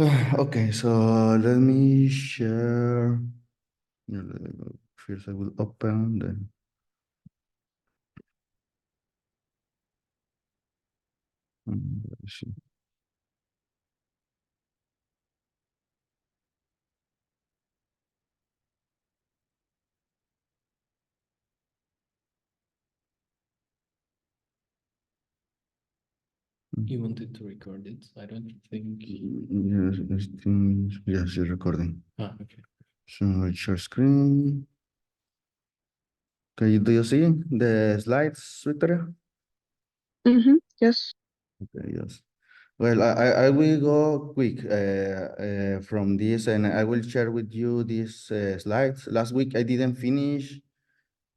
Okay, so let me share. First, I will open the. Let's see. You wanted to record it? I don't think. Yes, yes, it's recording. Okay. So I share screen. Okay, do you see the slides, Victoria? Yes. Okay, yes. Well, I will go quick from this, and I will share with you these slides. Last week I didn't finish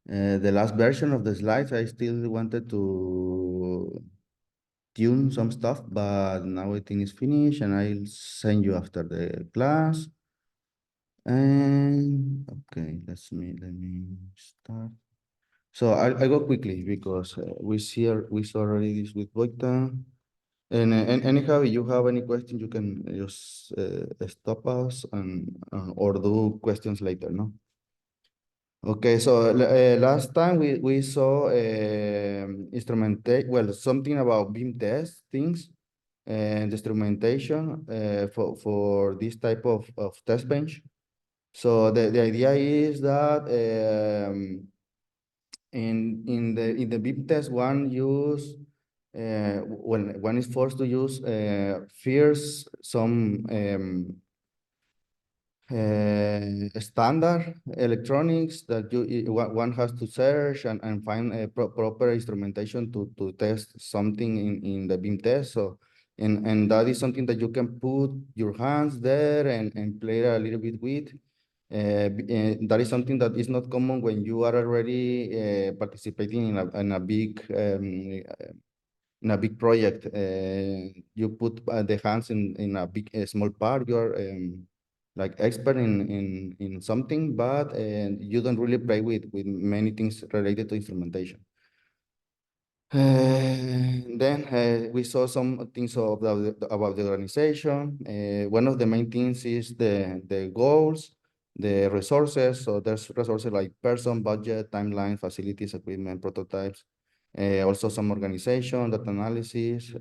the last version of the slides. I still wanted to tune some stuff, but now everything is finished, and I'll send you after the class. And okay, let me start. So I go quickly because we saw already this with Boita. And anyhow, if you have any questions, you can just stop us and or do questions later, no? Okay, so last time we saw instrumentation, well, something about beam test things and instrumentation for this type of test bench. So the idea is that in the beam test, when one is forced to use first some standard electronics that one has to search and find a proper instrumentation to test something in the beam test. So and that is something that you can put your hands there and play a little bit with. That is something that is not common when you are already participating in a big project. You put the hands in a small part. You're like expert in something, but you don't really play with many things related to instrumentation. Then we saw some things about the organization. One of the main things is the goals, the resources. So there's resources like person, budget, timeline, facilities, equipment, prototypes. Also some organization, data analysis.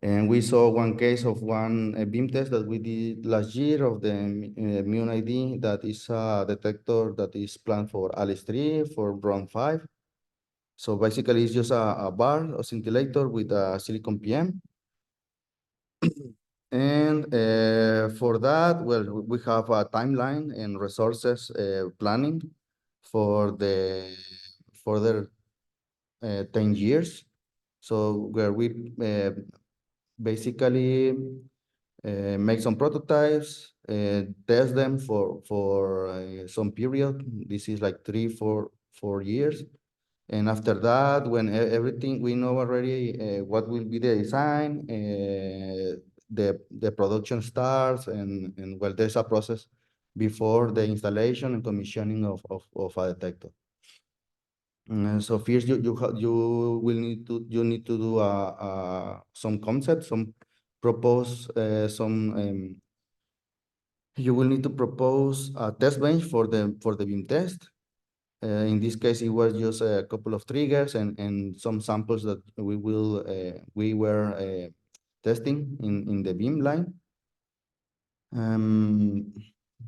And we saw one case of one beam test that we did last year of the Mune ID that is a detector that is planned for Alice 3 for Brown 5. So basically, it's just a bar, a scintillator with a silicon PM. And for that, well, we have a timeline and resources planning for the further 10 years. So where we basically make some prototypes, test them for some period. This is like 4 years. And after that, when everything we know already, what will be the design, the production starts, and well, there's a process before the installation and commissioning of a detector. So first, you will need to do some concepts, some propose some. You will need to propose a test bench for the beam test. In this case, it was just a couple of triggers and some samples that we were testing in the beam line.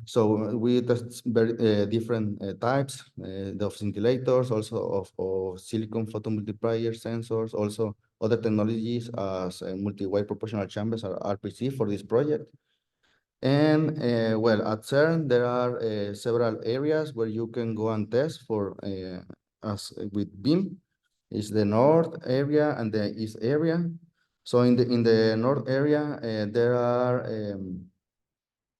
So we test very different types of scintillators, also of silicon photomultiplier sensors, also other technologies as multi-wire proportional chambers or RPC for this project. And well, at CERN, there are several areas where you can go and test for as with beam. Is the north area and the east area. So in the north area, there are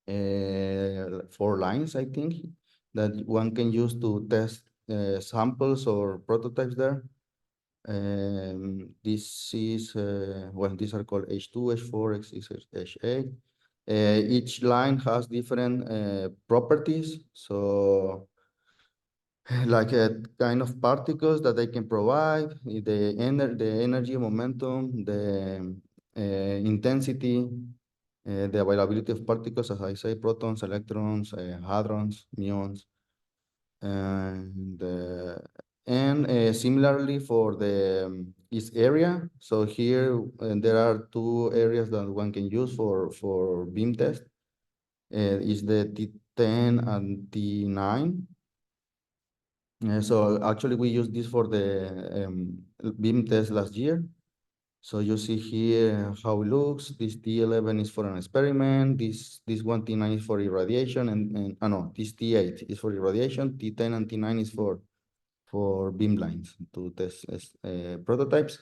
4 lines, I think, that one can use to test samples or prototypes there. This is, well, these are called H2, H4, H6, H8. Each line has different properties. So like a kind of particles that they can provide, the energy, momentum, the intensity, The availability of particles, as I say, protons, electrons, hadrons, muons, and similarly for the each area. So here there are two areas that one can use for beam test. Is the T10 and T9. So actually we used this for the beam test last year. So you see here how it looks. This T11 is for an experiment. This one T9 is for irradiation, and no, this T8 is for irradiation. T10 and T9 is for beam lines to test prototypes.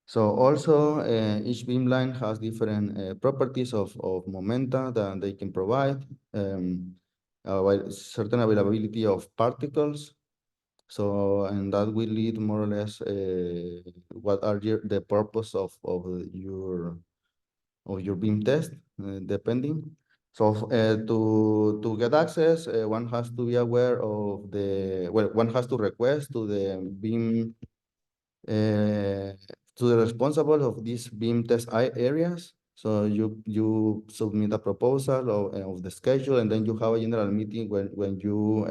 So also each beamline has different properties of momenta that they can provide, certain availability of particles. So, and that will lead more or less what are the purpose of your beam test, depending. So to get access, one has to be aware of one has to request to the beam to the responsible of these beam test areas. So you submit a proposal of the schedule, and then you have a general meeting when you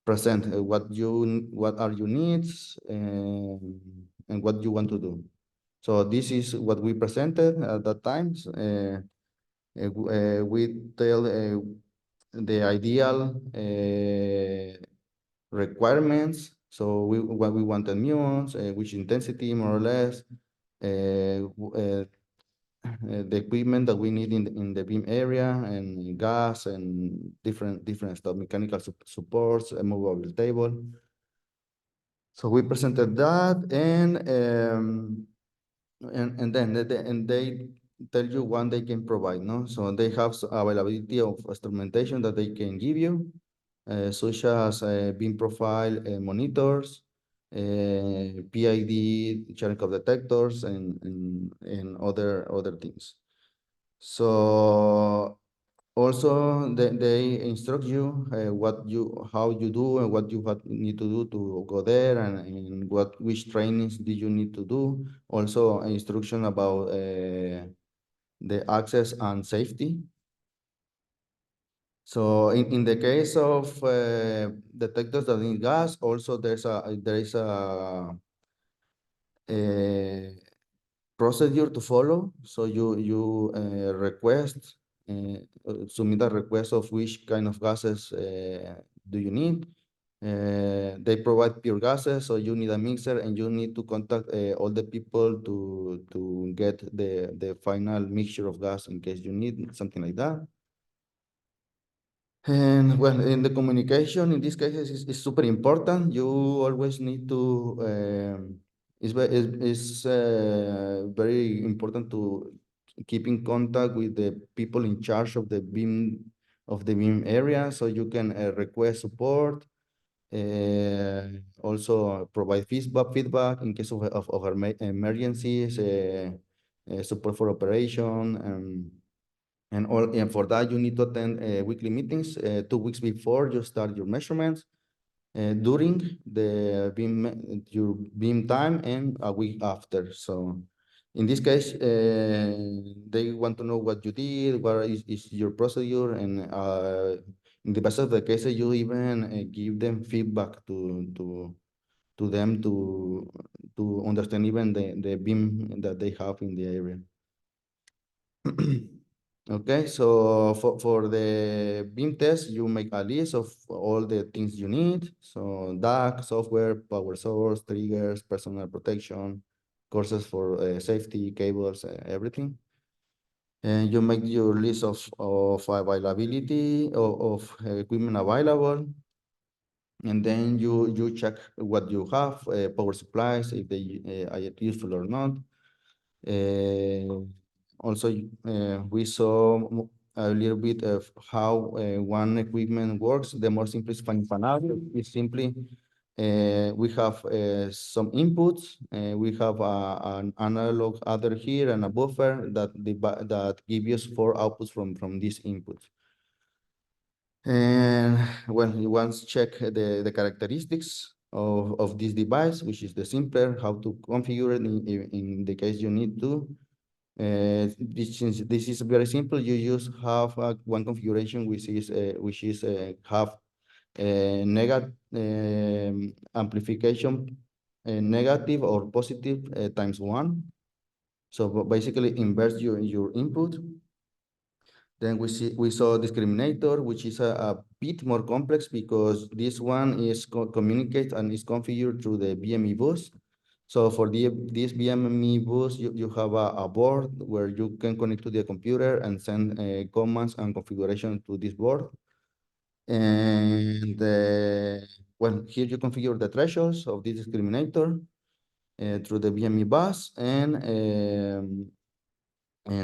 present what are your needs and what you want to do. So this is what we presented at that time. We tell the ideal requirements. So what we want the muons, which intensity more or less, the equipment that we need in the beam area, and gas and different stuff, mechanical supports, a movable table. So we presented that, and then they tell you what they can provide, no? So they have availability of instrumentation that they can give you, such as beam profile monitors, PID Cherenkov detectors, and other things. So also they instruct you how you do and what you need to do to go there, and which trainings do you need to do. Also instruction about the access and safety. So in the case of detectors that need gas, also there is a procedure to follow. So you request, submit a request of which kind of gases do you need. They provide pure gases, so you need a mixer, and you need to contact all the people to get the final mixture of gas in case you need something like that. And well, in the communication, in these cases, is super important. You always need to, it's very important to keep in contact with the people in charge of the beam area, so you can request support, also provide feedback in case of emergencies, support for operation, and for that, you need to attend weekly meetings 2 weeks before you start your measurements, during your beam time, and a week after. So in this case, they want to know what you did, what is your procedure, and in the best of the cases, you even give them feedback to them to understand even the beam that they have in the area. Okay, so for the beam test, you make a list of all the things you need. So DAC, software, power source, triggers, personal protection, courses for safety, cables, everything. And you make your list of availability of equipment available. And then you check what you have, power supplies, if they are useful or not. Also, we saw a little bit of how one equipment works. The more simplified scenario is simply we have some inputs. We have an analog adder here and a buffer that give us 4 outputs from these inputs. And when you once check the characteristics of this device, which is the simpler, how to configure it in the case you need to. Since this is very simple, you just have one configuration which is have negative amplification, negative or positive times one. So basically inverse your input. Then we saw discriminator, which is a bit more complex because this one is communicate and is configured through the BME bus. So for this BME bus, you have a board where you can connect to the computer and send commands and configuration to this board. And well, here you configure the thresholds of this discriminator through the BME bus, and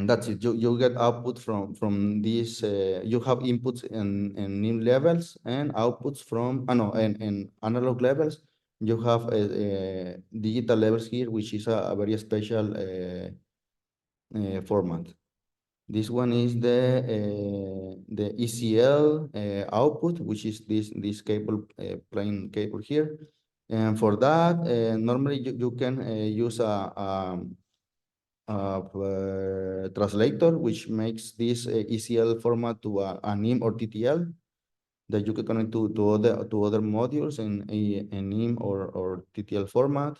that's it. You get output from this. You have inputs and NIM levels and outputs from no and analog levels. You have digital levels here, which is a very special format. This one is the ECL output, which is this cable plain cable here. And for that, normally you can use a translator, which makes this ECL format to a NIM or TTL that you can connect to other modules in a NIM or TTL format.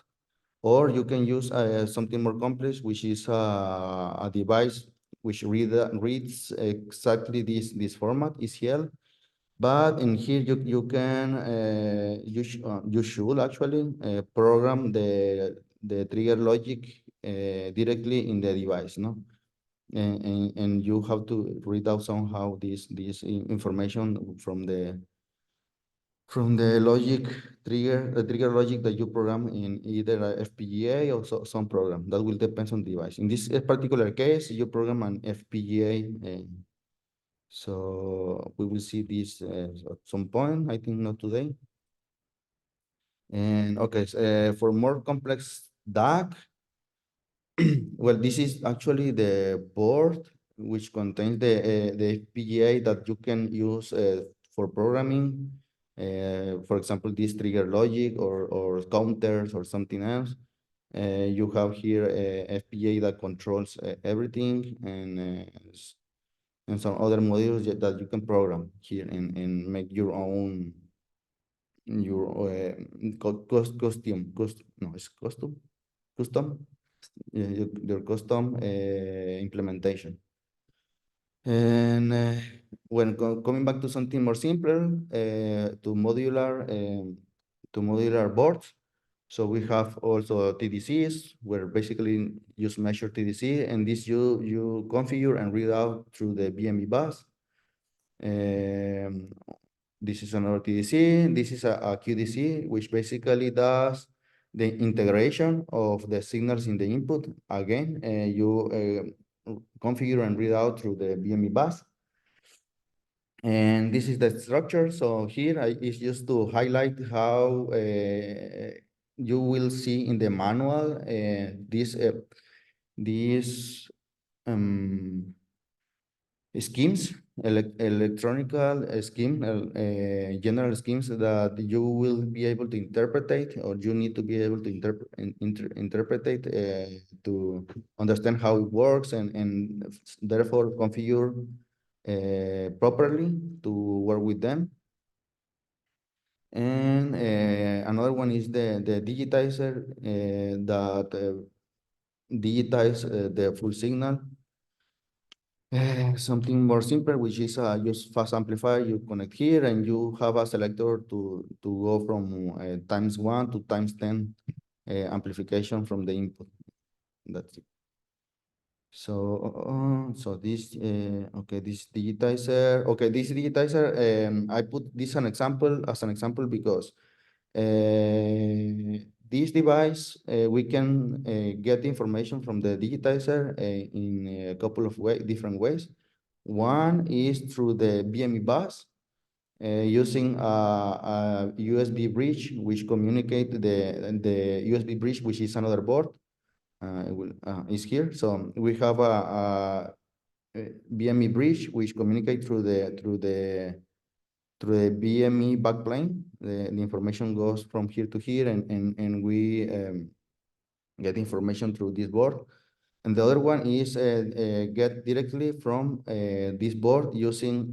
Or you can use something more complex, which is a device which reads exactly this format, ECL. But in here you can you should actually program the trigger logic directly in the device, no? And you have to read out somehow this information from the logic the trigger logic that you program in either a FPGA or some program. That will depend on the device. In this particular case, you program an FPGA. So we will see this at some point. I think not today. And okay, for more complex DAC, well, this is actually the board which contains the FPGA that you can use for programming. For example, this trigger logic or counters or something else. You have here a FPGA that controls everything and some other modules that you can program here and make your own custom your custom implementation. And when coming back to something more simpler, to modular boards. So we have also TDCs, where basically you measure TDC, and this you configure and read out through the BME bus. This is another TDC. This is a QDC, which basically does the integration of the signals in the input. Again, you configure and read out through the BME bus. And this is the structure. So here is just to highlight how you will see in the manual these schemes, electronical scheme, general schemes that you will be able to interpret, or you need to be able to interpret to understand how it works and therefore configure properly to work with them. And another one is the digitizer that digitize the full signal. Something more simple, which is just fast amplifier. You connect here and you have a selector to go from times 1 to times 10 amplification from the input. That's it. So this okay, this digitizer. Okay, this digitizer. I put this an example as an example because this device we can get information from the digitizer in a couple of different ways. One is through the BME bus using a USB bridge, which communicate the USB bridge, which is another board. Is here. So we have a BME bridge which communicate through the BME backplane. The information goes from here to here, and we get information through this board. And the other one is get directly from this board using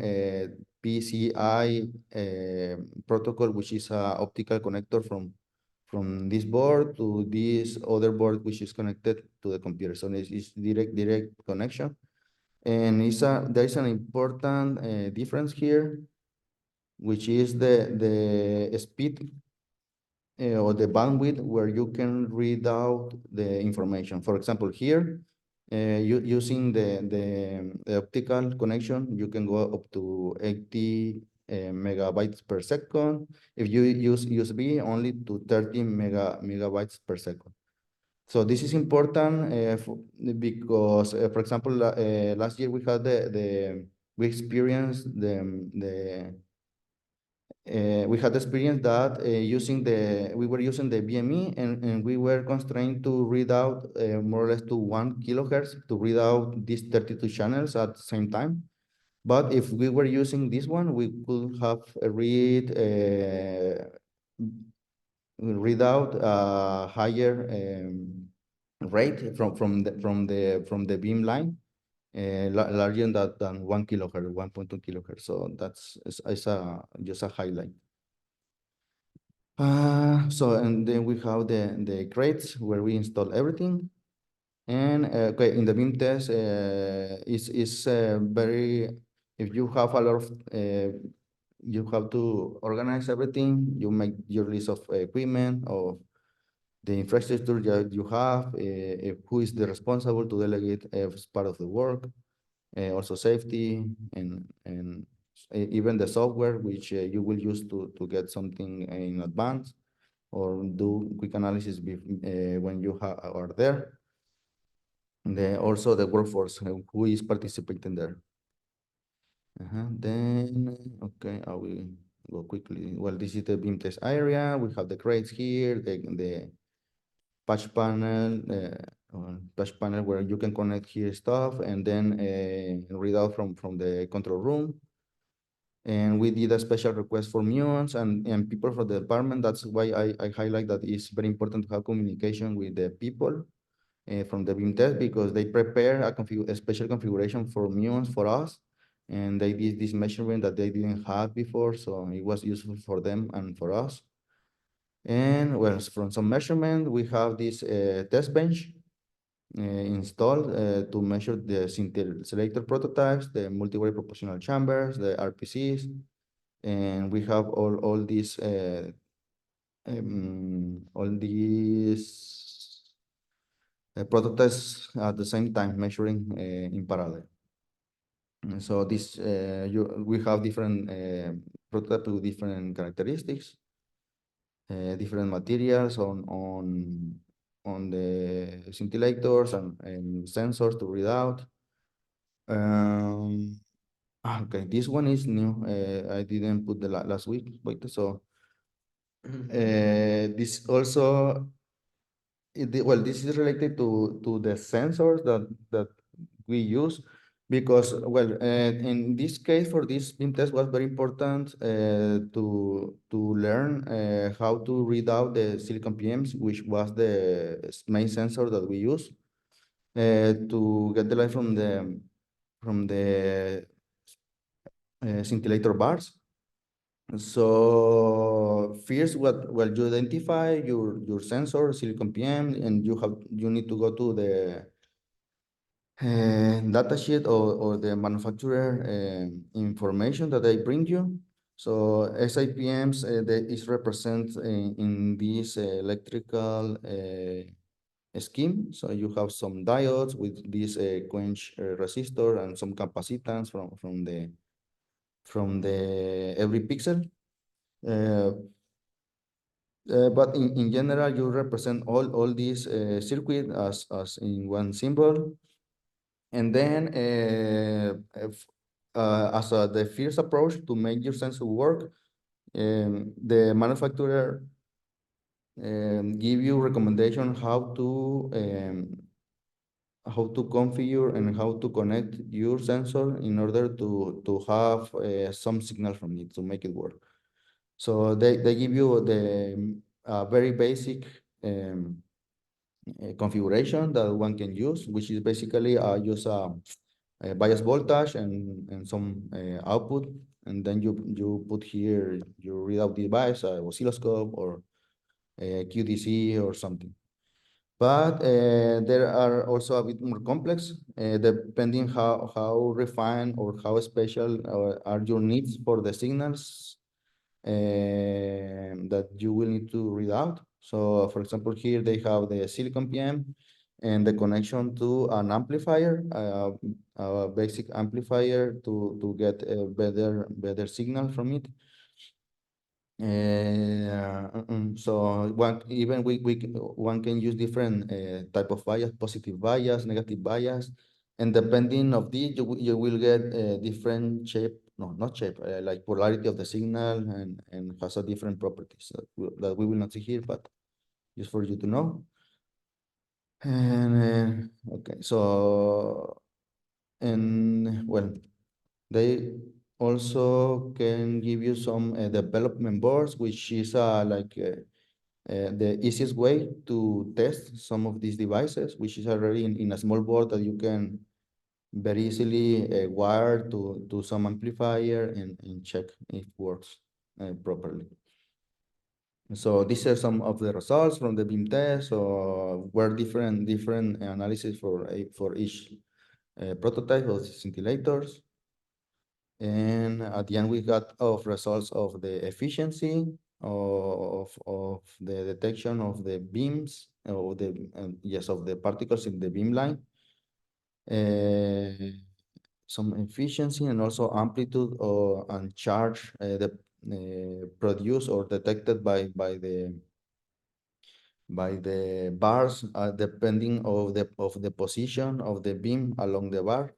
PCI protocol, which is an optical connector from this board to this other board, which is connected to the computer. So it's direct connection. And there is an important difference here, which is the speed or the bandwidth where you can read out the information. For example, here, using the optical connection, you can go up to 80 megabytes per second. If you use USB, only to 30 megabytes per second. So this is important because, for example, last year we had we experienced we had experience that we were using the BME and we were constrained to read out more or less to 1 kilohertz to read out these 32 channels at the same time. But if we were using this one, we could have read out a higher rate from the beam line, larger than 1 kilohertz, 1.2 kilohertz. So that's just a highlight. And then we have the crates where we install everything. And okay, in the beam test, is very, if you have a lot of, you have to organize everything. You make your list of equipment, of the infrastructure that you have, who is the responsible to delegate as part of the work, also safety and even the software which you will use to get something in advance or do quick analysis when you are there. And also the workforce who is participating there. Then, okay, I will go quickly. Well, this is the beam test area. We have the crates here, the patch panel, where you can connect here stuff and then read out from the control room. And we did a special request for muons and people from the department. That's why I highlight that it's very important to have communication with the people from the beam test because they prepare a special configuration for muons for us. And they did this measurement that they didn't have before. So it was useful for them and for us. And well, from some measurement, we have this test bench installed to measure the selector prototypes, the multi-way proportional chambers, the RPCs, and we have all these prototypes at the same time measuring in parallel. And so we have different prototypes with different characteristics, different materials on the scintillators and sensors to read out. Okay, this one is new. I didn't put the last week, but so this also, well, this is related to the sensors that we use because, well, in this case for this beam test was very important to learn how to read out the silicon PMs, which was the main sensor that we use to get the light from the scintillator bars. So first, what you identify your sensor, silicon PM, and you need to go to the data sheet or the manufacturer information that they bring you. So SIPMs is represent in this electrical scheme. So you have some diodes with this quench resistor and some capacitance from the every pixel. But in general, you represent all these circuit as in one symbol. And then as the first approach to make your sensor work, the manufacturer give you recommendation how to configure and how to connect your sensor in order to have some signal from it to make it work. So they give you the very basic configuration that one can use, which is basically use a bias voltage and some output, and then you put here your readout device, oscilloscope or a QDC or something. But there are also a bit more complex, depending how refined or how special are your needs for the signals that you will need to read out. So for example, here they have the silicon PM and the connection to an amplifier, a basic amplifier to get a better signal from it. So one can use different type of bias, positive bias, negative bias, and depending of this, you will get a different shape, no, not shape, like polarity of the signal and has a different properties that we will not see here, but just for you to know. And okay, so and well, they also can give you some development boards, which is the easiest way to test some of these devices, which is already in a small board that you can very easily wire to some amplifier and check if it works properly. So these are some of the results from the beam test. So were different analysis for each prototype of scintillators. And at the end, we got of results of the efficiency of the detection of the beams, of the yes, of the particles in the beam line, some efficiency and also amplitude and charge the produced or detected by the bars, depending of the position of the beam along the bar.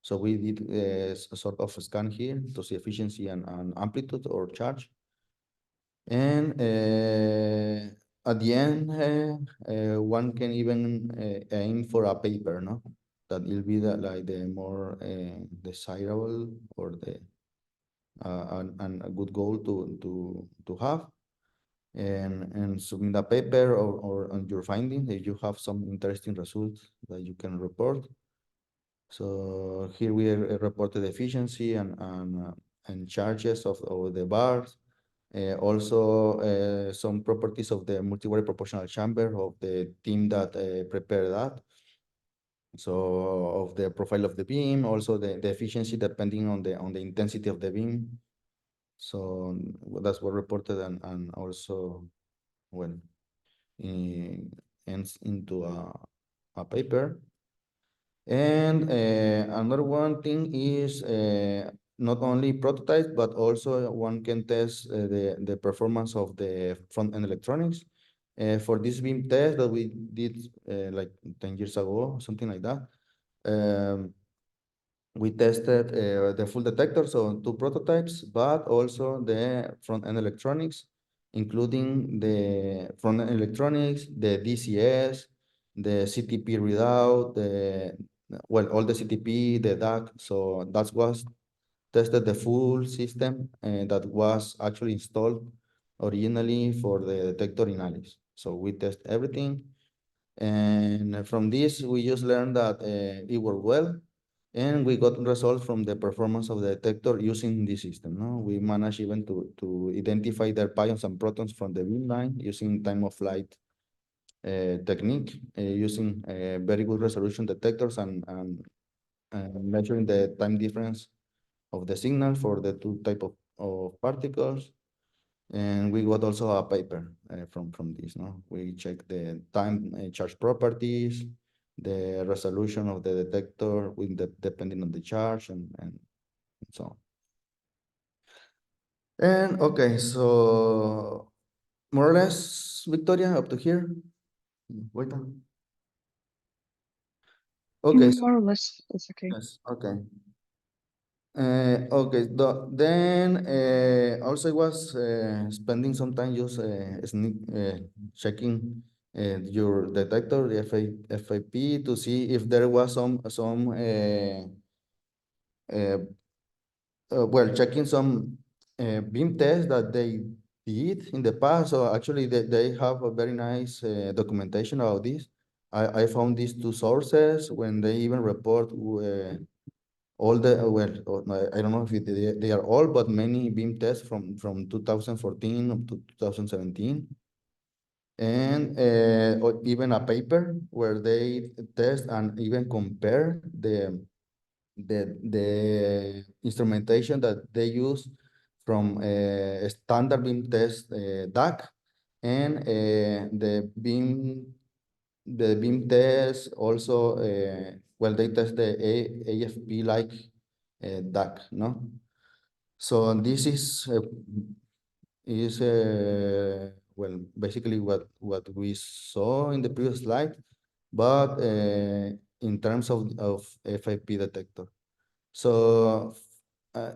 So we did a sort of scan here to see efficiency and amplitude or charge. And at the end, one can even aim for a paper, no? That will be like the more desirable or the and a good goal to have. And submit a paper or on your findings if you have some interesting results that you can report. So here we reported efficiency and charges of the bars. Also, some properties of the multivariate proportional chamber of the team that prepared that. So of the profile of the beam, also the efficiency depending on the intensity of the beam. So that's what reported and also well ends into a paper. And another one thing is not only prototypes, but also one can test the performance of the front-end electronics. For this beam test that we did like 10 years ago, something like that, we tested the full detector, so two prototypes, but also the front-end electronics, including the front-end electronics, the DCS, the CTP readout, well, all the CTP, the DAC. So that was tested the full system that was actually installed originally for the detector in Alice. So we test everything. And from this, we just learned that it worked well. And we got results from the performance of the detector using this system. No, we managed even to identify their pions and protons from the beam line using time of flight technique, using very good resolution detectors and measuring the time difference of the signal for the two type of particles. And we got also a paper from this. No, we check the time charge properties, the resolution of the detector with depending on the charge and so on. And okay, so more or less, Victoria, up to here. Wait. Okay, so More or less, it's okay. yes, okay. Okay, then also I was spending some time just checking your detector, the FIP, to see if there was some uh, well, checking some beam tests that they did in the past. So actually, they have a very nice documentation about this. I found these two sources when they even report all the I don't know if they are all, but many beam tests from 2014 up to 2017, and or even a paper where they test and even compare the instrumentation that they use from a standard beam test DAC and the beam test also well they test the AFP like DAC, no? So this is well basically what we saw in the previous slide, but in terms of FIP detector. So uh,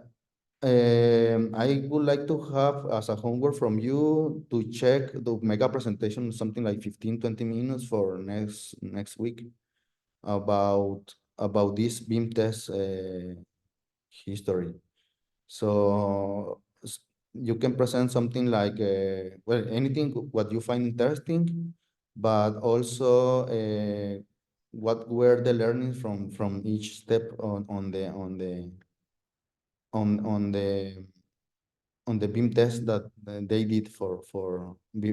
I would like to have as a homework from you to check the mega presentation, something like 15-20 minutes for next week about this beam test history. So you can present something like well anything what you find interesting, but also what were the learnings from each step on the on the beam test that they did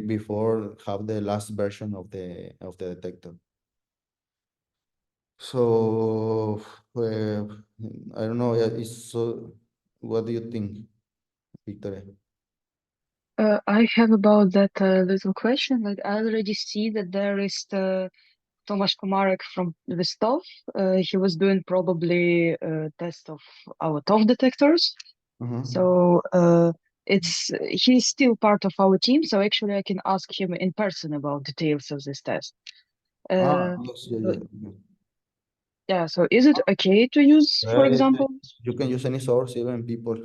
before have the last version of the detector. So I don't know. It's so. What do you think, Victoria? I have about that little question. Like I already see that there is the Tomasz Komarek from the staff. He was doing probably a test of our TOF detectors. Uh-huh. So he's still part of our team. So actually, I can ask him in person about details of this test. Yes, yeah, So, yeah. Yeah. yeah. So is it okay to use, for example? You can use any source, even people.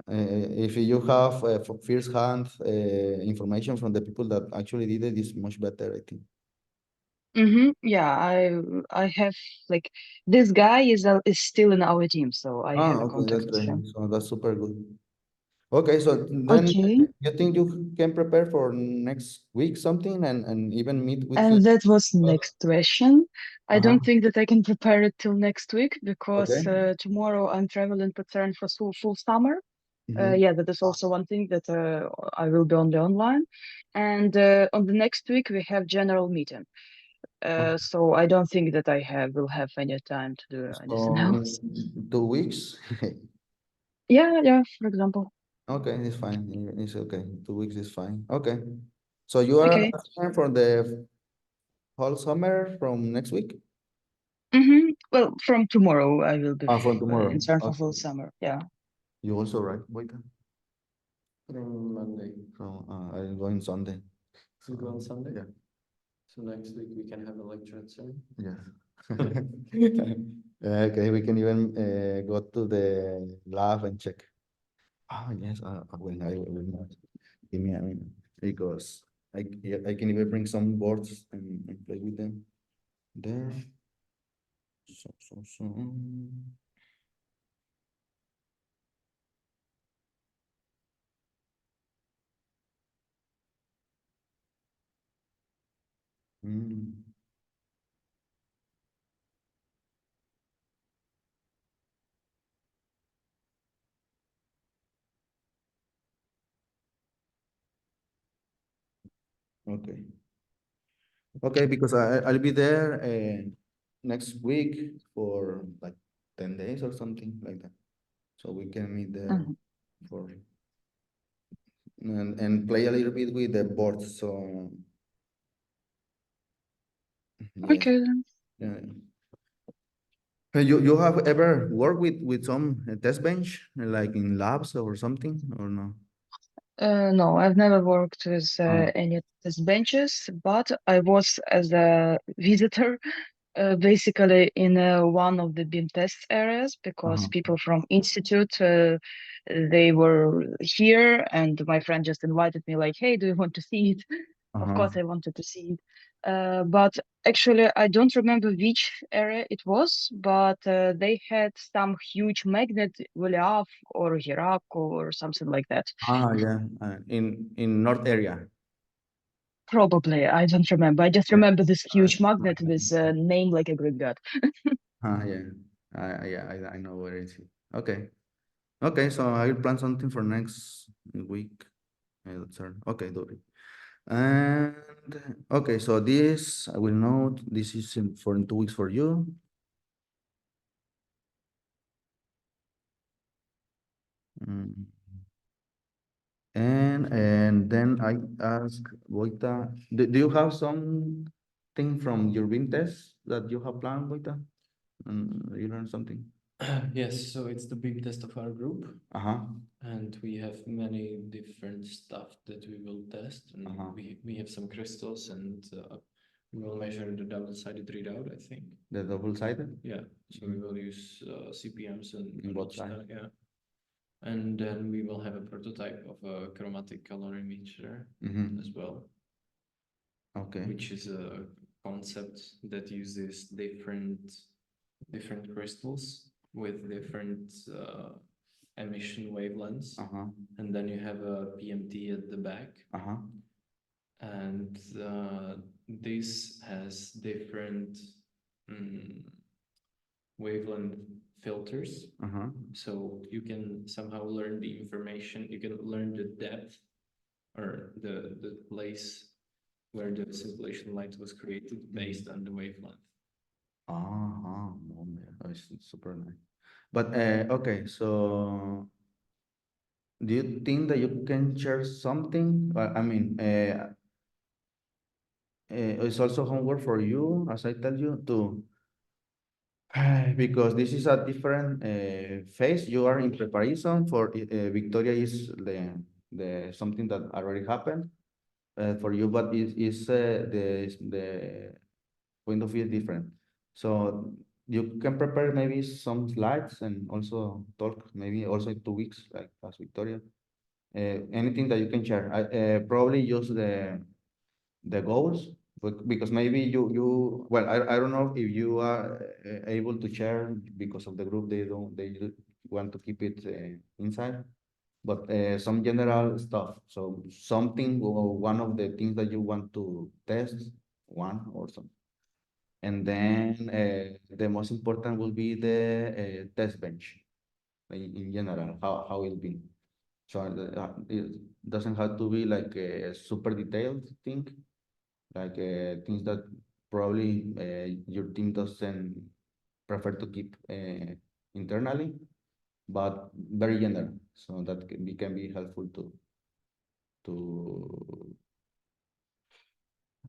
If you have first-hand information from the people that actually did it, it's much better, I think. Yeah, I have like this guy is still in our team, so I have a Okay, contact that's with great. him. So that's super good. Okay, so then Okay. you think you can prepare for next week something and even meet with him? And that was next question. I Uh-huh. don't think that I can prepare it till next week because Okay. tomorrow I'm traveling to CERN for full summer. Mm-hmm. Yeah, that is also one thing that I will be only online. And on the next week we have general meeting. So I don't think that will have any time to do anything So else. in 2 weeks. Yeah, for example. Okay, it's fine. It's okay. 2 weeks is fine. Okay. So you are Okay. asking for the whole summer from next week? Well, from tomorrow I will be From in tomorrow. CERN for full Okay. summer. Yeah. You also, right? Wait. From Monday. From I'm going Sunday. You go on Sunday? Yeah. So next week we can have a lecture at CERN. Yeah. Okay, we can even go to the lab and check. Oh yes, when I will not give me a minute because I can even bring some boards and play with them there. So. Mm, okay. Okay, because I'll be there next week for like 10 days or something like that. So we can meet there Mhm. for and play a little bit with the boards. So yes. Okay then. Yeah. You have ever worked with some test bench like in labs or something or no? No, I've never worked with Uh, any test benches, but I was as a visitor basically in one of the beam test areas because uh-huh, people from institute they were here and my friend just invited me like, hey, do you want to see it? Of uh-huh. course I wanted to see it. But actually I don't remember which area it was, but they had some huge magnet Voliav or Hirak or something like that. Yeah, in North area. Probably, I don't remember. I just remember this huge magnet with a name like a Greek god. Yeah, I know where it is. Okay, okay. So I will plan something for next week. Okay, do it. And okay, so this I will note. This is for in 2 weeks for you. Mm. And then I ask Boita, do you have something from your wind test that you have planned, Boita? You learned something? Yes, so it's the big test of our group, Uh-huh. and we have many different stuff that we will test. And Uh-huh. we have some crystals, and we will measure the double-sided readout, I think. The double-sided? Yeah, so we will use CPMs and In on both each side, sides? yeah. And then we will have a prototype of a chromatic color imager Mm-hmm. as well, Okay. which is a concept that uses different crystals with different emission wavelengths. Uh-huh. And then you have a PMT at the back. Uh-huh. And this has different wavelength filters. Uh-huh. So you can somehow learn the information, you can learn the depth or the place where the scintillation light was created based on the wavelength. Uh-huh. Oh, man, that's super nice. But okay, so do you think that you can share something? I mean, it's also homework for you, as I tell you, to because this is a different phase. You are in preparation for Victoria is the something that already happened for you, but it is the point of view is different. So you can prepare maybe some slides and also talk maybe also in 2 weeks, like as Victoria. Anything that you can share. I probably use the goals, but because maybe you well, I don't know if you are able to share because of the group they want to keep it inside, but some general stuff. So something or one of the things that you want to test, one or something. And then the most important will be the test bench in general, how it'll be. So it doesn't have to be like a super detailed thing, like things that probably your team doesn't prefer to keep internally, but very general, so that can be helpful to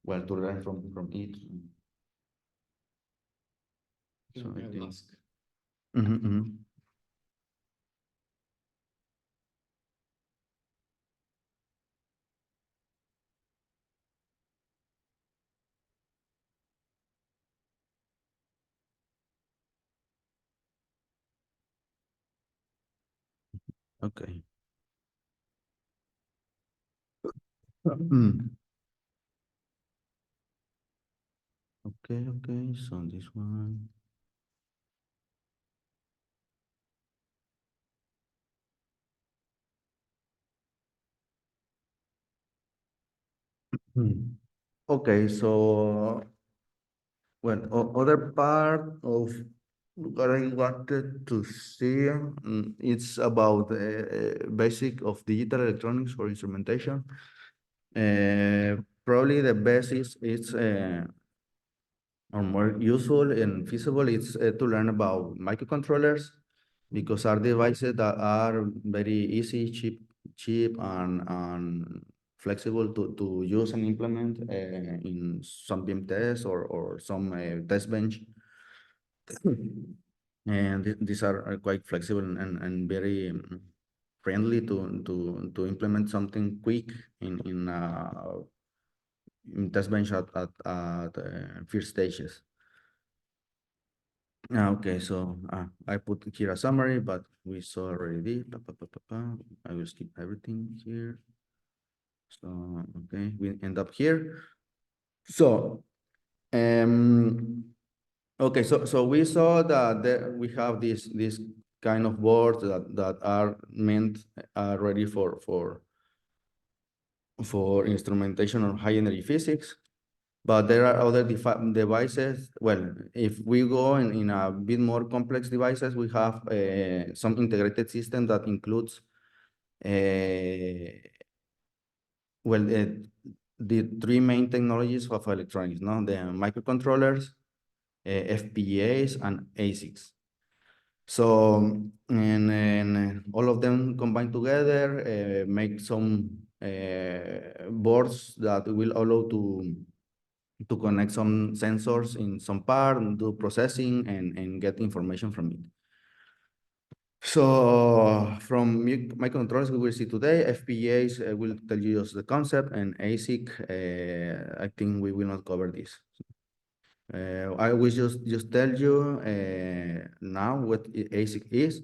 well to learn from it. So I think. Ask. Okay. Okay, okay, so this one. Okay, so well, other part of what I wanted to see, it's about basic of digital electronics for instrumentation. Probably the best is or more useful and feasible is to learn about microcontrollers because are devices that are very easy, cheap and flexible to use and implement in some BIM tests or some test bench. And these are quite flexible and very friendly to implement something quick in test bench at first stages. Okay, so I put here a summary, but we saw already. I will skip everything here. So okay, we end up here. So okay, so we saw that we have this kind of boards that are meant ready for for instrumentation or high energy physics. But there are other devices. Well, if we go in a bit more complex devices, we have some integrated system that includes well, the three main technologies of electronics, no? The microcontrollers, FPGAs, and ASICs. So, and all of them combined together make some boards that will allow to connect some sensors in some part and do processing and get information from it. So from microcontrollers we will see today, FPGAs will tell you just the concept, and ASIC, I think we will not cover this. I will just tell you now what ASIC is.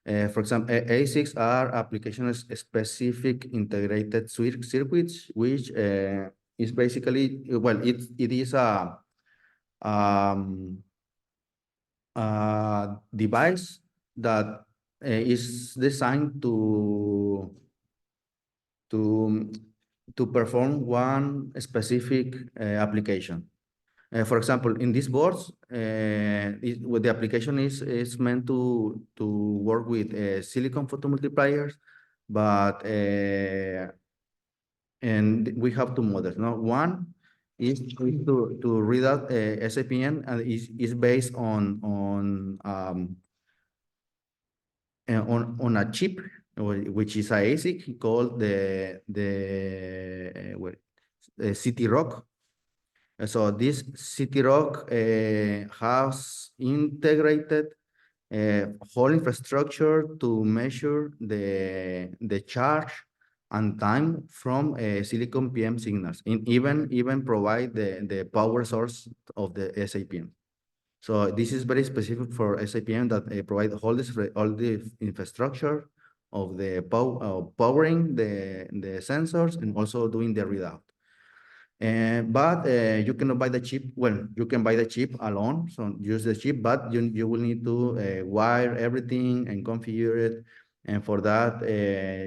For example, ASICs are application-specific integrated circuits, which is basically, well, it is um, a device that is designed to to perform one specific application. For example, in these boards, what the application is meant to work with silicon photomultipliers, but and we have two models. No, one is to read out SAPN, and is based on a chip, which is a ASIC called the City Rock. So this City Rock has integrated whole infrastructure to measure the charge and time from silicon PM signals, and even provide the power source of the SAPM. So this is very specific for SAPM that provide all the infrastructure of the powering the sensors and also doing the readout. But you cannot buy the chip. Well, you can buy the chip alone, so use the chip, but you will need to wire everything and configure it. And for that,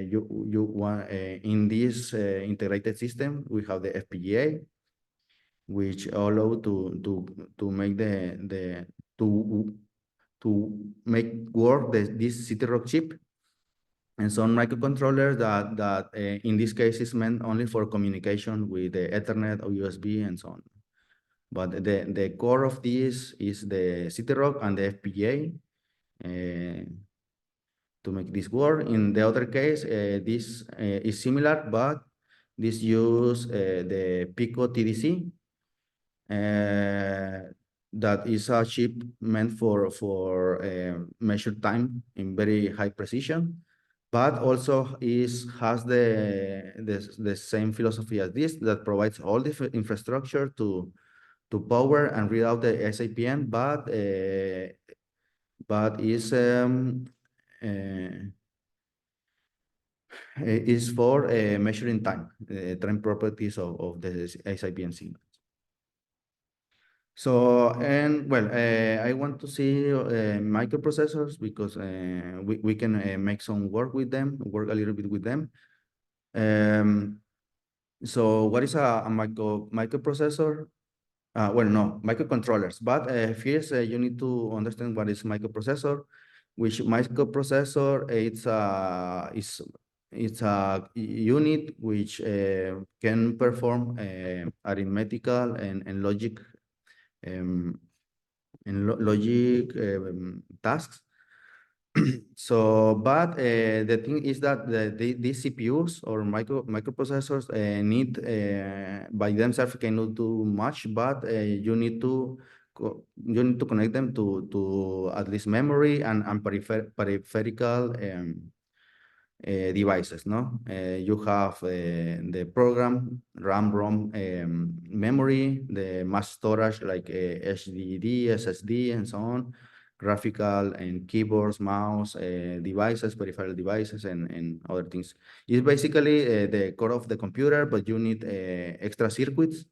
you want in this integrated system, we have the FPGA, which allow to make to make work this City-Rock chip, and some microcontrollers that in this case is meant only for communication with the Ethernet or USB and so on. But the core of this is the City-Rock and the FPGA to make this work. In the other case, this is similar, but this use the Pico TDC. That is a chip meant for measure time in very high precision, but also has the same philosophy as this, that provides all the infrastructure to power and read out the SAPN, but is for measuring time properties of the SAPN signal. So, and well, I want to see microprocessors because we can make some work with them, work a little bit with them. So what is a microprocessor? Well, no, microcontrollers. But first, you need to understand what is microprocessor. Which microprocessor it's a unit which can perform arithmetical and logic tasks. So, but the thing is that these CPUs or microprocessors need by themselves cannot do much, but you need to connect them to at least memory and peripheral devices. No, you have the program, RAM, ROM, memory, the mass storage like HDD, SSD, and so on, graphical and keyboards, mouse devices, peripheral devices, and other things. It's basically the core of the computer, but you need extra circuits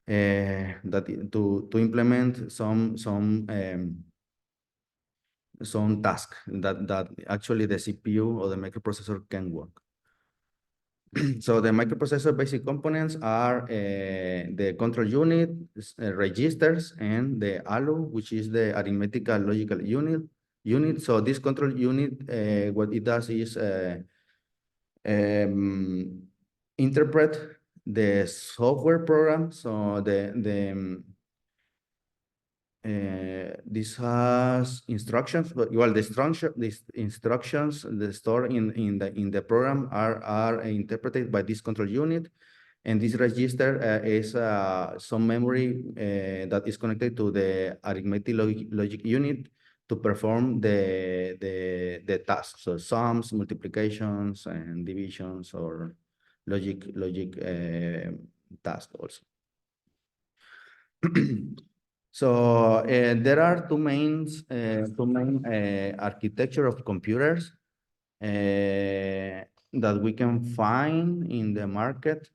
that to implement some task that actually the CPU or the microprocessor can work. So the microprocessor basic components are the control unit, registers, and the ALU, which is the arithmetical logical unit. So this control unit, what it does is interpret the software program. So this has instructions, but well, these instructions the stored in the program are interpreted by this control unit, and this register is some memory that is connected to the arithmetic logic unit to perform the tasks, so sums, multiplications, and divisions, or logic task also. So there are two main architecture of computers that we can find in the market.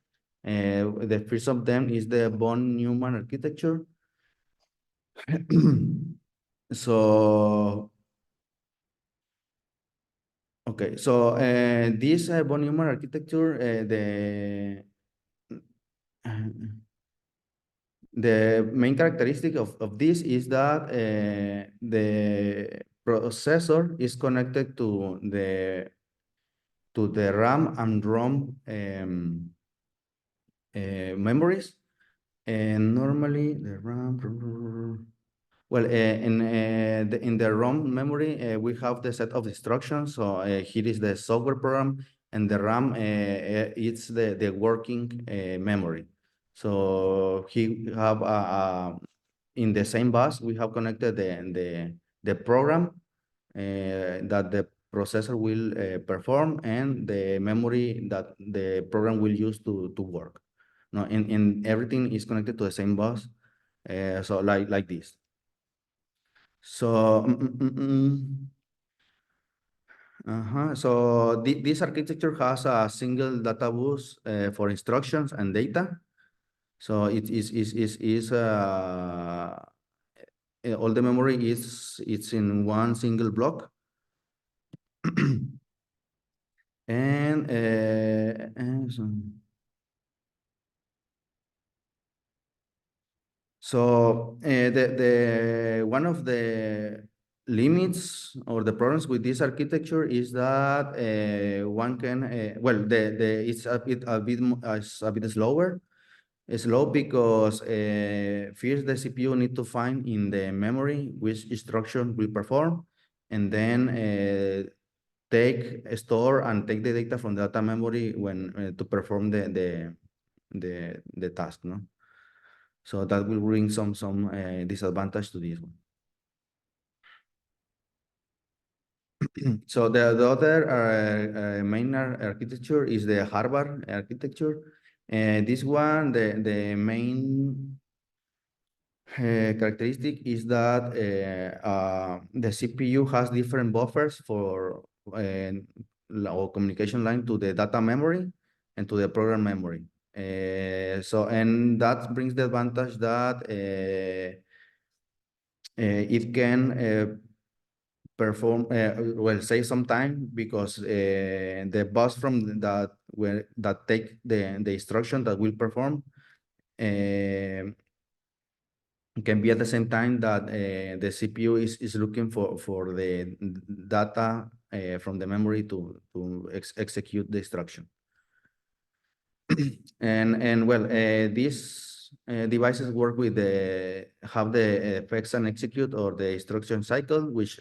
The first of them is the von Neumann architecture. So okay, so this von Neumann architecture, the main characteristic of this is that the processor is connected to the RAM and ROM memories, and normally the RAM. Well, in the ROM memory, we have the set of instructions. So here is the software program, and the RAM it's the working memory. So he have in the same bus we have connected the program that the processor will perform, and the memory that the program will use to work. No, and everything is connected to the same bus. So like this. So, so this architecture has a single data bus for instructions and data. So it is all the memory it's in one single block. And so the one of the limits or the problems with this architecture is that one can well it's a bit slower. It's slow because first the CPU need to find in the memory which instruction will perform, and then store and take the data from the data memory when to perform the task, no? So that will bring some disadvantage to this one. So the other main architecture is the Harvard architecture. This one, the main characteristic is that the CPU has different buffers for or communication line to the data memory and to the program memory. So, and that brings the advantage that it can perform well, save some time, because the bus from that take the instruction that will perform can be at the same time that the CPU is looking for the data from the memory to execute the instruction. And well, these devices work with have the effects and execute, or the instruction cycle, which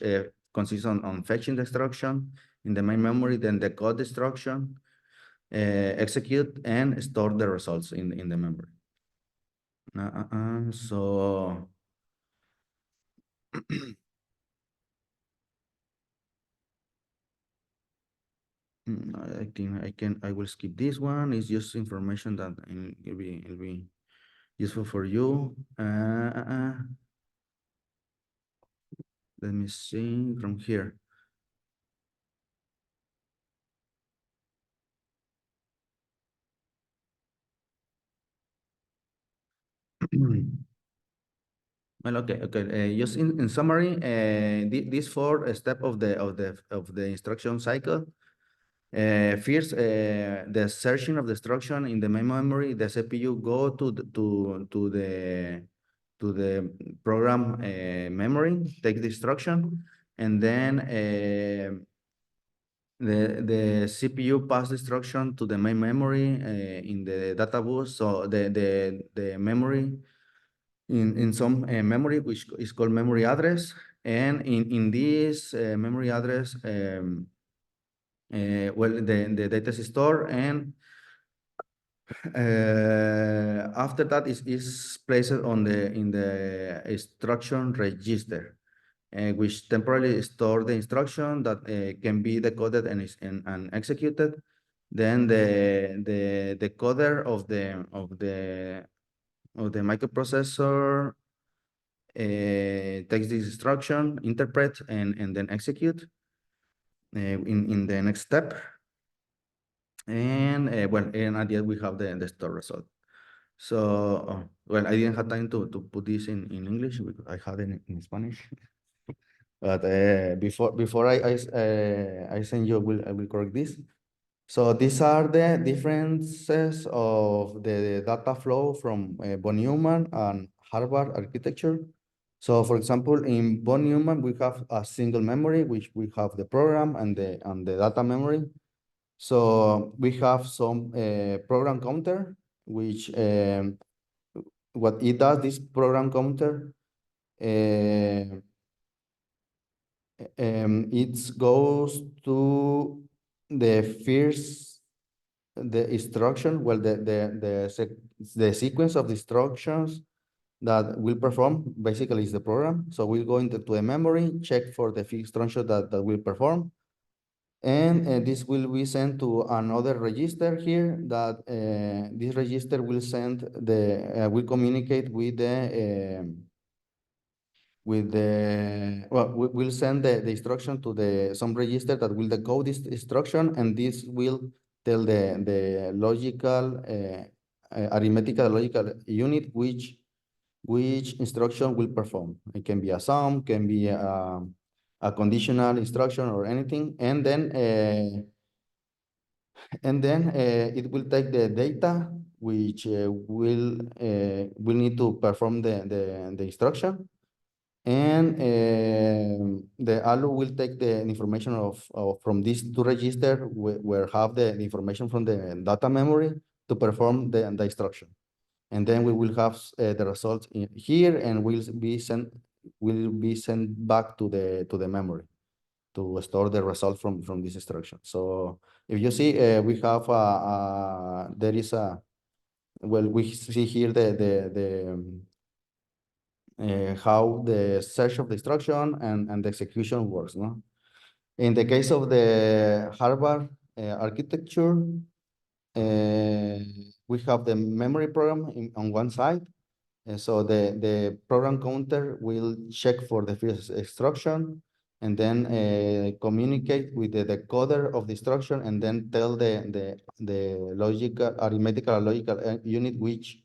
consists on fetching the instruction in the main memory, then the code instruction, execute, and store the results in the memory. So I think I will skip this one. It's just information that it'll be useful for you. Let me see from here. Well, okay. Just in summary, this four step of the instruction cycle First, the searching of the instruction in the main memory, the CPU go to the program memory, take the instruction, and then the CPU pass the instruction to the main memory in the data bus. So the memory in some memory which is called memory address, and in this memory address, well, the data is stored, and after that is placed on in the instruction register, which temporarily store the instruction that can be decoded and executed. Then the decoder of the microprocessor takes this instruction, interpret, and then execute in the next step. And well, and at the end we have the store result. So, well, I didn't have time to put this in English because I had it in Spanish. But before I send you, I will correct this. So these are the differences of the data flow from von Neumann and Harvard architecture. So for example, in von Neumann, we have a single memory, which we have the program and the data memory. So we have some program counter, which what it does, this program counter, it goes to the first, the instruction, well, the sequence of the instructions that will perform basically is the program. So we'll go into a memory, check for the instruction that will perform. And this will be sent to another register here that this register will send will communicate with well, we'll send the instruction to some register that will decode this instruction, and this will tell the logical arithmetical logical unit which instruction will perform. It can be a sum, can be a conditional instruction or anything, and then it will take the data which will need to perform the instruction, and the ALU will take the information from these two registers where have the information from the data memory to perform the instruction. And then we will have the results here, and will be sent back to the memory to store the result from this instruction. So if you see, we have there is well, we see here how the search of the instruction and the execution works, no? In the case of the Harvard architecture, we have the memory program on one side. And so the program counter will check for the first instruction, and then communicate with the decoder of the instruction, and then tell the logical, arithmetical logical unit which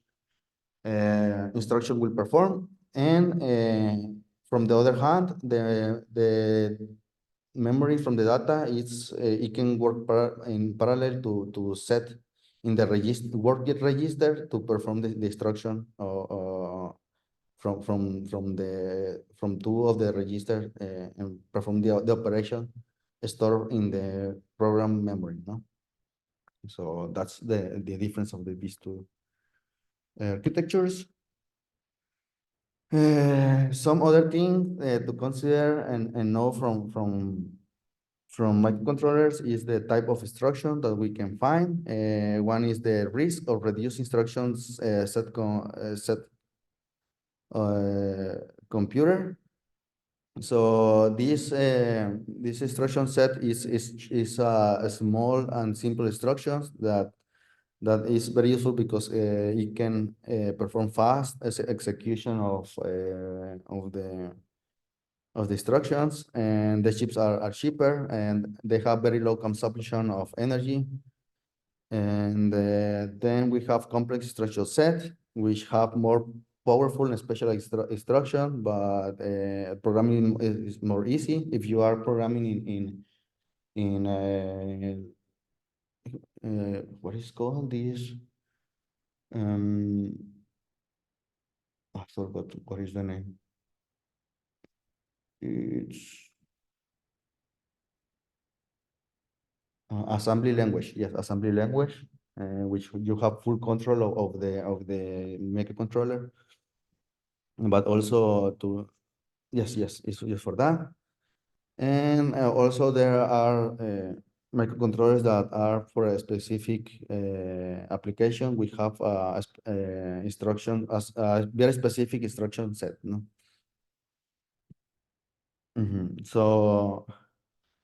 instruction will perform. And from the other hand, the memory from the data, it can work in parallel to set in the register, work get register to perform the instruction from two of the register and perform the operation stored in the program memory, no? So that's the difference of these two architectures. Some other thing to consider and know from microcontrollers is the type of instruction that we can find. One is the RISC or reduced instructions set computer. So this instruction set is a small and simple instructions that is very useful because it can perform fast execution of the instructions, and the chips are cheaper, and they have very low consumption of energy. And then we have complex instruction set, which have more powerful and special instruction, but programming is more easy. If you are programming in what is called this? Um, I forgot what is the name. It's assembly language. Yes, assembly language, which you have full control of the microcontroller, but also to yes, it's just for that. And also there are microcontrollers that are for a specific application. We have instruction as a very specific instruction set. No. So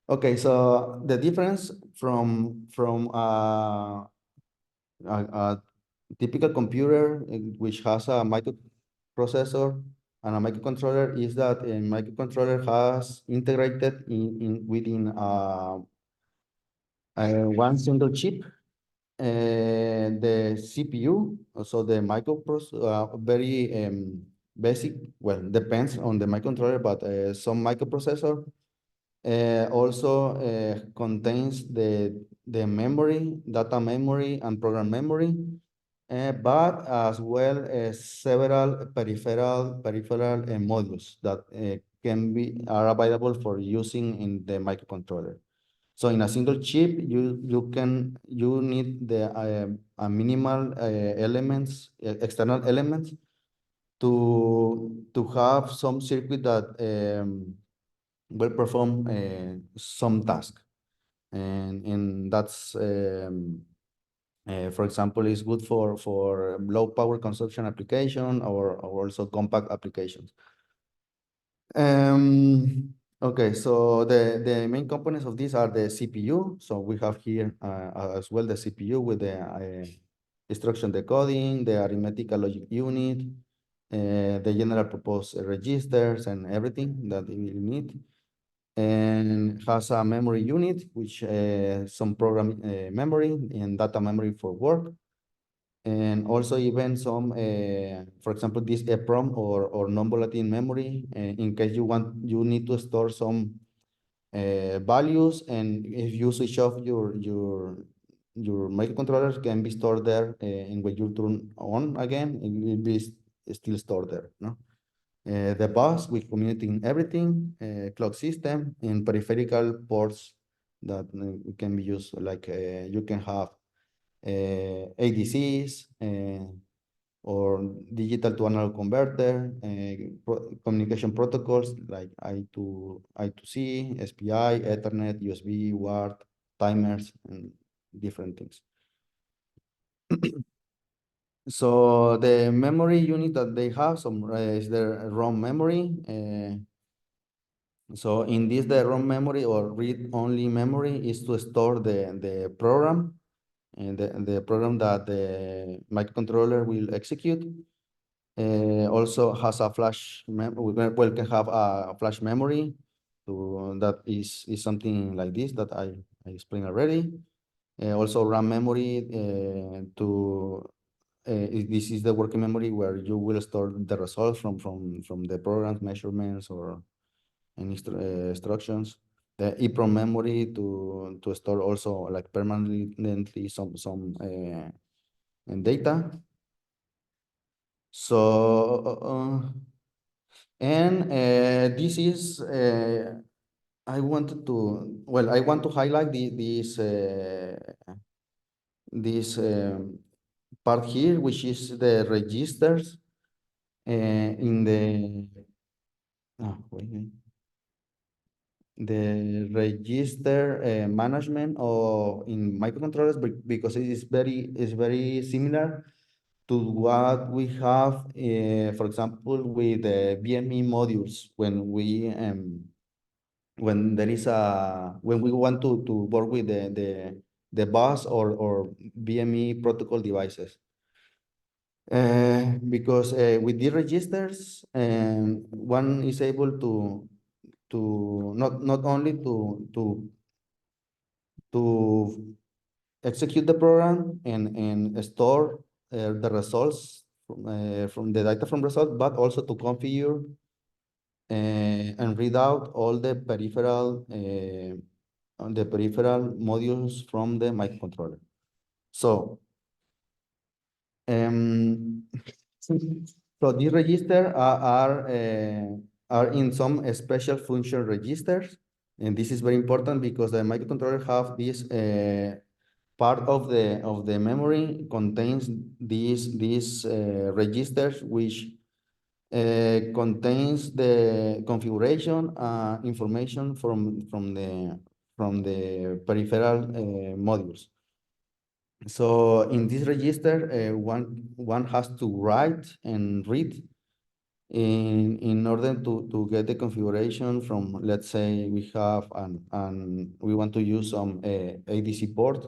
okay, so the difference from a typical computer which has a microprocessor and a microcontroller is that a microcontroller has integrated within one single chip the CPU, so the microprocessor, very basic, well, depends on the microcontroller, but some microprocessor also contains the memory, data memory, and program memory, but as well as several peripheral modules that are available for using in the microcontroller. So in a single chip, you need the a minimal elements, external elements to have some circuit that will perform some task. And that's for example, is good for low power consumption application or also compact applications. Okay, so the main components of these are the CPU. So we have here as well the CPU with the instruction decoding, the arithmetical logic unit, the general purpose registers and everything that you need. And has a memory unit, which some program memory and data memory for work. And also even some, for example, this EPROM or non-volatile memory, in case you need to store some values, and if you switch off your microcontrollers can be stored there, and when you turn on again, it will be still stored there, no? The bus with communicating everything, clock system, and peripheral ports that can be used, like you can have ADCs or digital to analog converter, communication protocols like I2C, SPI, Ethernet, USB, WART, timers, and different things. So the memory unit that they have is their ROM memory. So in this, the ROM memory or read-only memory is to store the program and the program that the microcontroller will execute. Also has a flash well, can have a flash memory that is something like this that I explained already. Also RAM memory this is the working memory where you will store the results from the programs, measurements, or any instructions. The EEPROM memory to store also like permanently some data. So and this is I wanted to I want to highlight this part here, which is the registers in the the register management or in microcontrollers, because it is very similar to what we have, for example, with the VME modules when there is when we want to work with the bus or VME protocol devices. Because with the registers, one is able to not only to execute the program and store the results from the data from results, but also to configure and read out all the peripheral modules from the microcontroller. So, um, so these registers are in some special function registers, and this is very important because the microcontroller have this part of the memory contains these registers which contains the configuration information from the peripheral modules. So in this register, one has to write and read in order to get the configuration from, let's say we have and we want to use some ADC port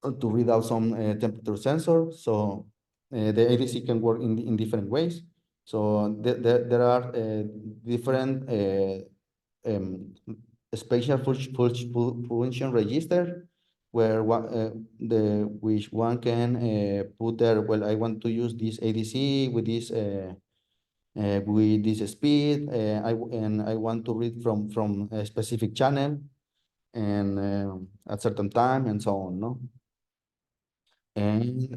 to read out some temperature sensor. So the ADC can work in different ways. So there are different um, spatial function register where which one can put there. Well, I want to use this ADC with this speed. And I want to read from a specific channel and at certain time and so on. No. And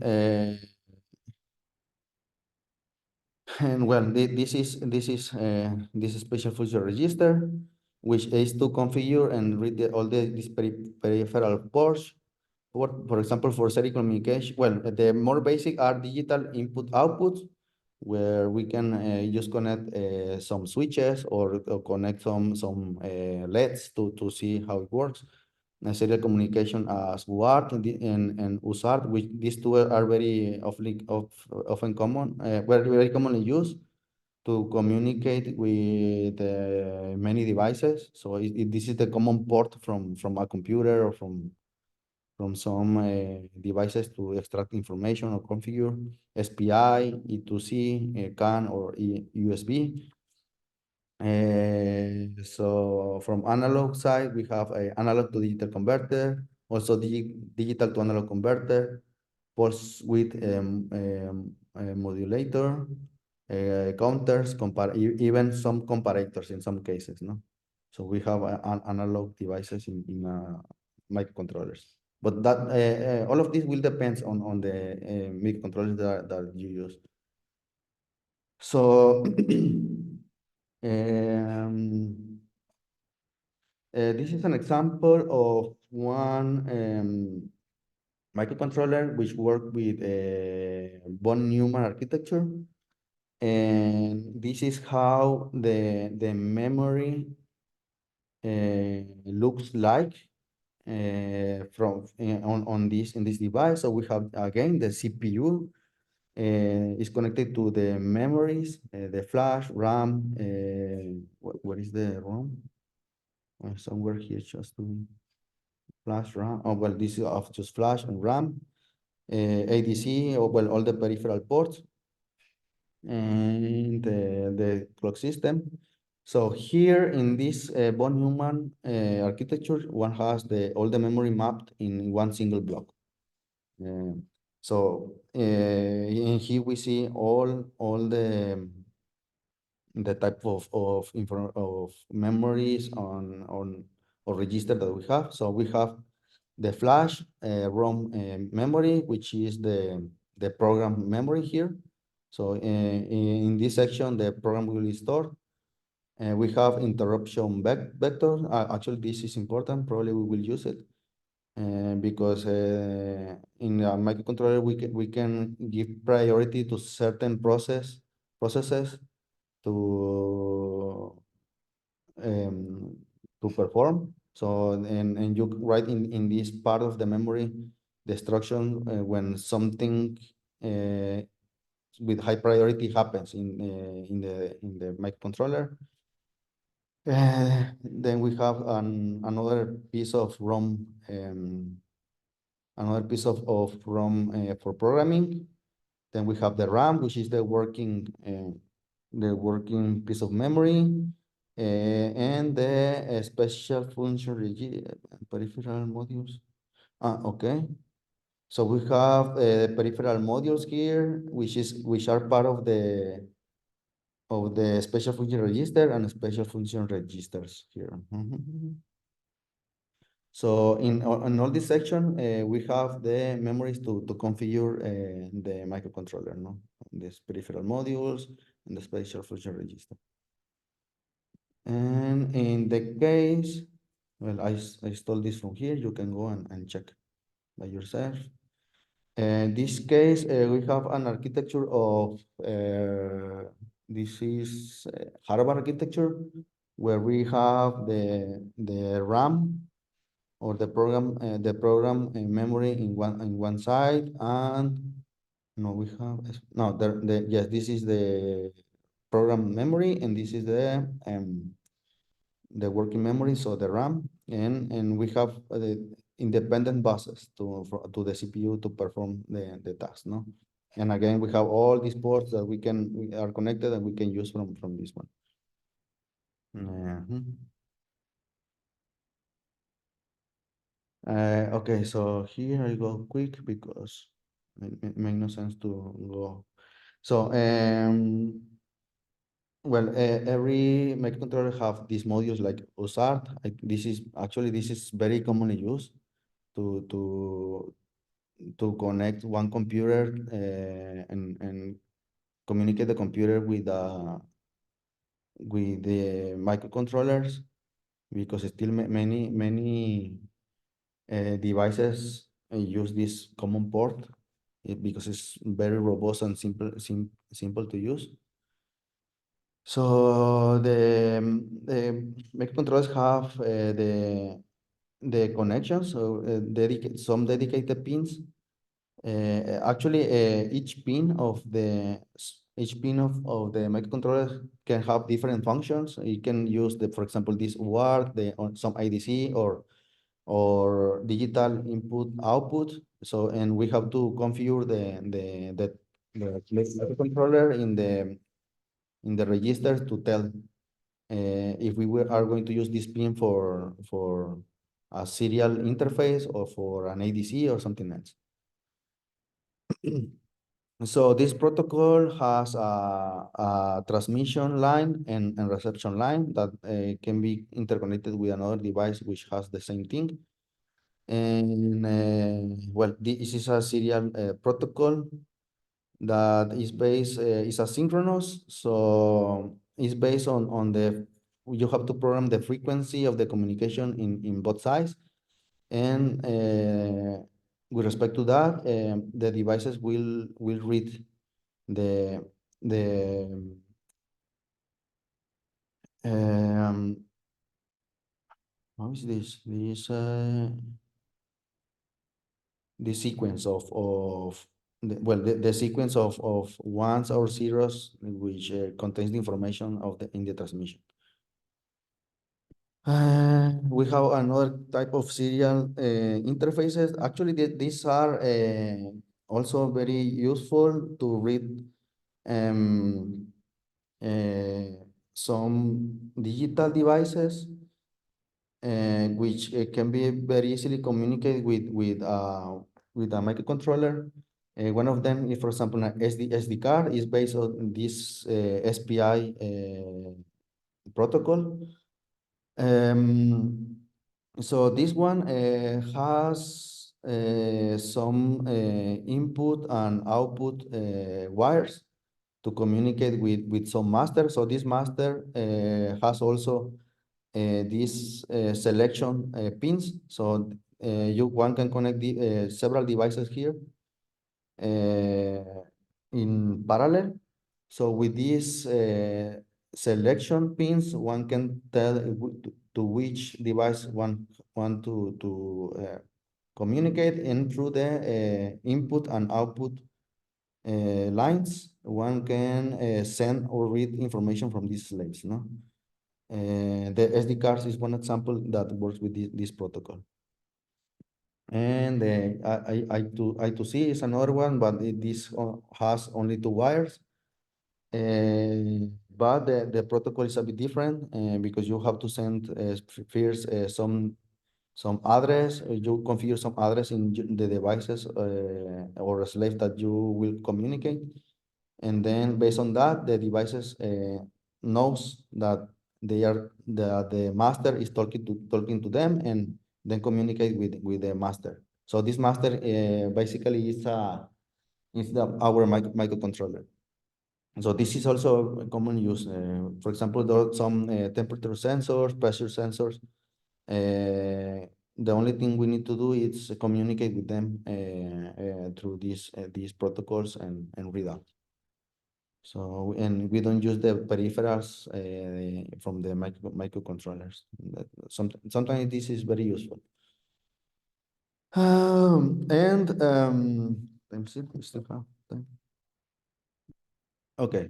and well, this special function register, which is to configure and read all these peripheral ports. For example, for serial communication, well, the more basic are digital input outputs, where we can just connect some switches or connect some LEDs to see how it works. Serial communication as UART and USART, which these two are very often common, very commonly used to communicate with many devices. So this is the common port from a computer or from some devices to extract information or configure. SPI, E2C, CAN, or USB. So from analog side, we have a analog to digital converter, also digital to analog converter, pulse width modulator, counters, even some comparators in some cases, no? So we have analog devices in microcontrollers. But that all of this will depend on the microcontrollers that you use. So this is an example of one microcontroller which work with von Neumann architecture. And this is how the memory looks like from on this in this device. So we have again the CPU is connected to the memories, the flash, RAM. What is the RAM? Somewhere here just to flash, RAM. Oh, well, this is of just flash and RAM. ADC, or well, all the peripheral ports, and the clock system. So here in this von Neumann architecture, one has all the memory mapped in one single block. So in here we see all the type of memories on or register that we have. So we have the flash ROM memory, which is the program memory here. So in this section, the program will be stored. We have interruption vector. Actually, this is important. Probably we will use it because in a microcontroller we can give priority to certain processes to um, to perform. So and you write in this part of the memory the instruction when something with high priority happens in the microcontroller. Then we have another piece of ROM, for programming. Then we have the RAM, which is the working piece of memory, and the special function peripheral modules. Okay. So we have peripheral modules here, which are part of the special function register and special function registers here. So in all this section, we have the memories to configure the microcontroller, no? These peripheral modules and the special function register. And in the case, well, I stole this from here. You can go and check by yourself. In this case, we have an architecture of, this is hardware architecture, where we have the RAM or the program memory in one side, and no, we have, no, yes, this is the program memory, and this is the working memory, so the RAM, and we have the independent buses to the CPU to perform the task, no? And again, we have all these ports that we are connected and we can use from this one. Okay, so here I go quick because it make no sense to go. So, well, every microcontroller have these modules like USART. This is very commonly used to connect one computer and communicate the computer with the microcontrollers, because still many devices use this common port because it's very robust and simple to use. So the microcontrollers have the connections, so some dedicated pins. Actually, each pin of the microcontroller can have different functions. You can use for example, this word, on some IDC or digital input output. So, and we have to configure the microcontroller in the register to tell if are going to use this pin for a serial interface or for an ADC or something else. So this protocol has a transmission line and reception line that can be interconnected with another device which has the same thing. And well, this is a serial protocol that is asynchronous. So it's based on you have to program the frequency of the communication in both sides. And with respect to that, the devices will read the the um how is the sequence of the sequence of ones or zeros, which contains the information in the transmission. We have another type of serial interfaces. Actually, these are also very useful to read um, some digital devices, which can be very easily communicated with a microcontroller. One of them is, for example, an SD card is based on this SPI protocol. So this one has some input and output wires to communicate with some master. So this master has also these selection pins. So one can connect several devices here in parallel. So with these selection pins, one can tell to which device one want to communicate, and through the input and output lines, one can send or read information from these slaves, no? The SD cards is one example that works with this protocol. And I2C is another one, but this has only 2 wires. But the protocol is a bit different because you have to send first some address. You configure some address in the devices or a slave that you will communicate, and then based on that, the devices knows that the master is talking to them, and then communicate with the master. So this master basically is our microcontroller. So this is also a common use. For example, there are some temperature sensors, pressure sensors. The only thing we need to do is communicate with them through these protocols and readout. So, and we don't use the peripherals from the microcontrollers. Sometimes this is very useful. Let me see, we still have time. Okay.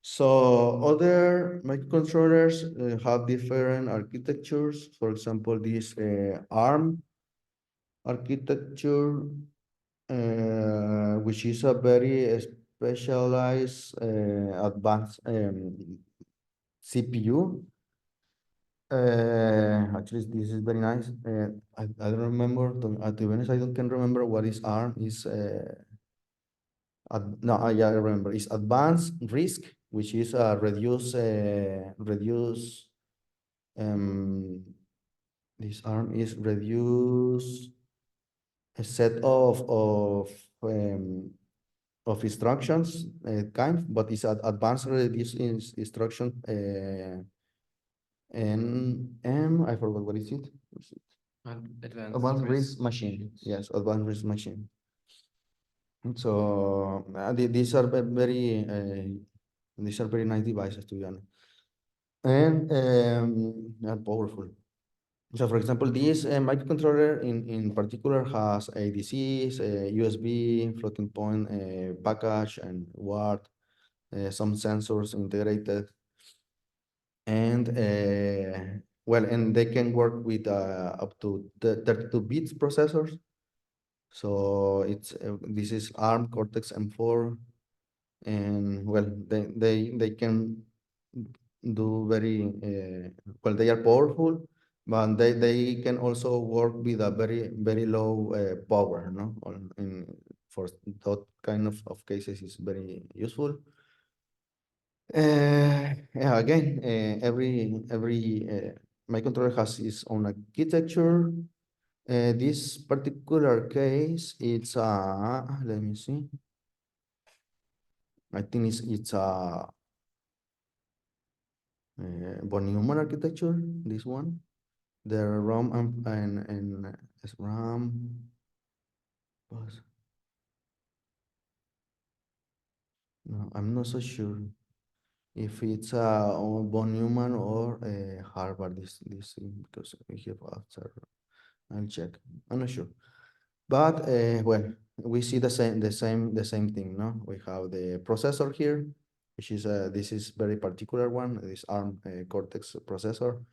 So other microcontrollers have different architectures. For example, this ARM architecture, which is a very specialized advanced CPU. Actually, this is very nice. I don't remember, to be honest, can remember what is ARM is. No, yeah, I remember. It's advanced risk, which is reduce. This ARM is reduce a set of instructions, but it's advanced reduce instruction. And I forgot what is it. Advanced risk machine. Yes, advanced risk machine. So these are very nice devices, to be honest, and powerful. So, for example, this microcontroller in particular has ADCs, USB, floating point package, and WART, some sensors integrated, and well, and they can work with up to 32 bits processors. So it's this is ARM Cortex M4, and well, they can do very well. They are powerful, but they can also work with a very low power. No, for that kind of cases is very useful. Yeah, again, every microcontroller has its own architecture. This particular case, it's let me see. I think it's a von Neumann architecture. This one, the RAM and RAM. No, I'm not so sure if it's von Neumann or Harvard. This thing, because we have after. I'll check. I'm not sure. But well, we see the same thing, no? We have the processor here, which is this is very particular one, this ARM Cortex processor.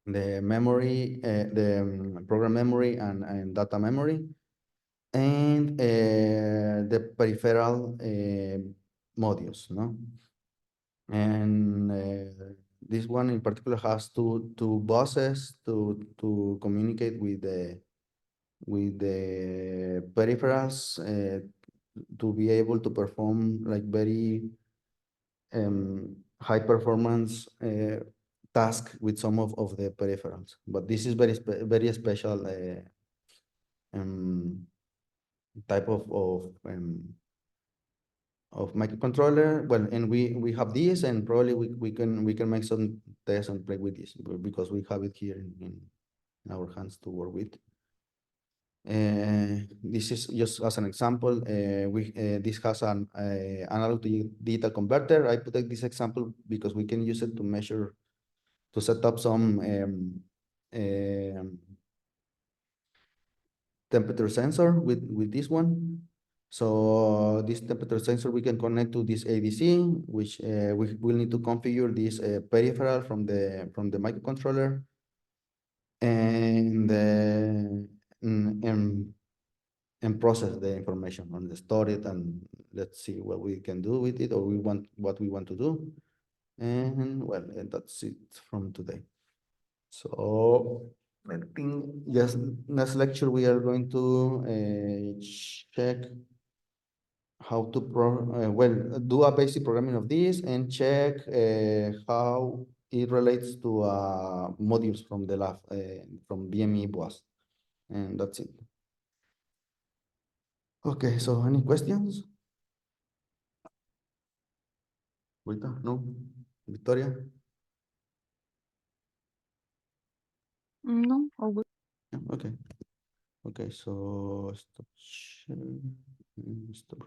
The memory, the program memory and data memory, and the peripheral modules, no? And this one in particular has two buses to communicate with the peripherals to be able to perform like very high performance task with some of the peripherals. But this is very special type of microcontroller. Well, and we have this, and probably we can make some tests and play with this because we have it here in our hands to work with. This is just as an example. This has an analog to digital converter. I put this example because we can use it to measure, to set up some temperature sensor with this one. So this temperature sensor we can connect to this ADC, which we will need to configure this peripheral from the microcontroller, and process the information and store it, and let's see what we can do with it, or what we want to do. And well, and that's it from today. So I think just next lecture we are going to check how to do a basic programming of this, and check how it relates to modules from the lab, from BME BOAS, and that's it. Okay, so any questions? Rita, no? Victoria? No, all good. Yeah, okay. Okay, so stop share. Stop